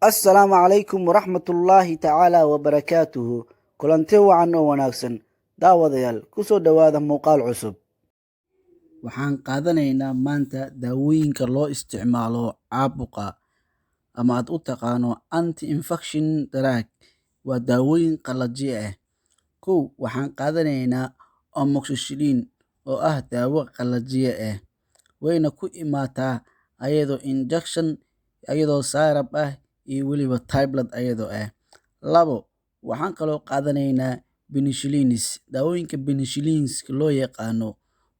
Assalaamu calaykum waraxmatullaahi tacaala wabarakaatuhu. Kulanti wacan oo wanaagsan daawadayaal ku soo dhowaada muuqaal cusub. Waxaan qaadanaynaa maanta daawooyinka loo isticmaalo caabuqa ama aad u taqaano anti-infection drug. Waa daawooyin qalajiye ah. Kow waxaan qaadanaynaa amoxicillin oo ah daawo qalajiye ah. Wayna ku imaataa ayadoo injection, ayadoo syrup ah iyo weliba tablet ayadoo ah. Labo waxaan kaloo qaadanaynaa penicillins. Daawooyinka penicillinska loo yaqaano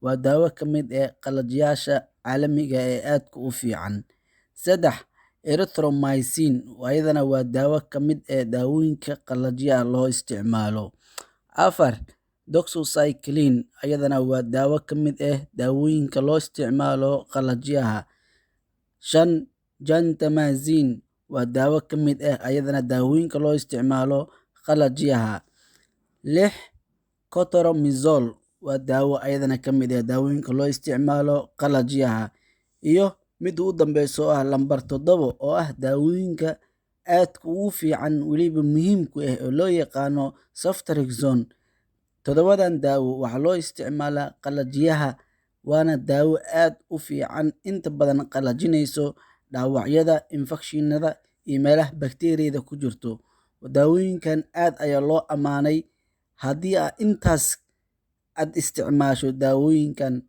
waa daawo ka mid ah qalajiyaasha caalamiga ee aadka u fiican. Saddex erythromycin ayadana waa daawo ka mid ah daawooyinka qalajiyaha loo isticmaalo. Afar doxycycline ayadana waa daawo ka mid ah daawooyinka loo isticmaalo qalajiyaha. Shan gentamicin waa daawo ka mid ah ayadana daawooyinka loo isticmaalo qalajiyaha. Lix cotrimoxazole waa daawo ayadana ka mid ah daawooyinka loo isticmaalo qalajiyaha. Iyo mid ugu dambeyso oo ah lambar 7 oo ah daawooyinka aadka ugu fiican weliba muhiimku ah oo loo yaqaano ceftriaxone. Todobadan daawo waxaa loo isticmaalaa qalajiyaha waana daawo aad u fiican, inta badan qalajinayso dhaawacyada, infekshinada iyo meelaha bakteeriyada ku jirto. Daawooyinkan aad ayaa loo ammaanay. Haddii intaas aad isticmaasho daawooyinkan,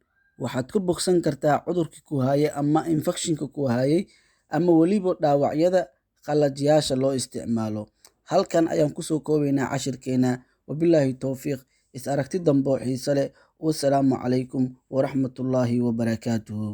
waxaad ku bogsan kartaa cudurkii ku hayay ama infekshinka ku hayay ama weliba dhaawacyada qalajiyaasha loo isticmaalo. Halkan ayaan kusoo koobaynaa cashirkeena. Wabilaahi towfiiq. Is aragti dambe oo xiiso leh. Wassalaamu calaykum waraxmatullaahi wabarakaatuhu.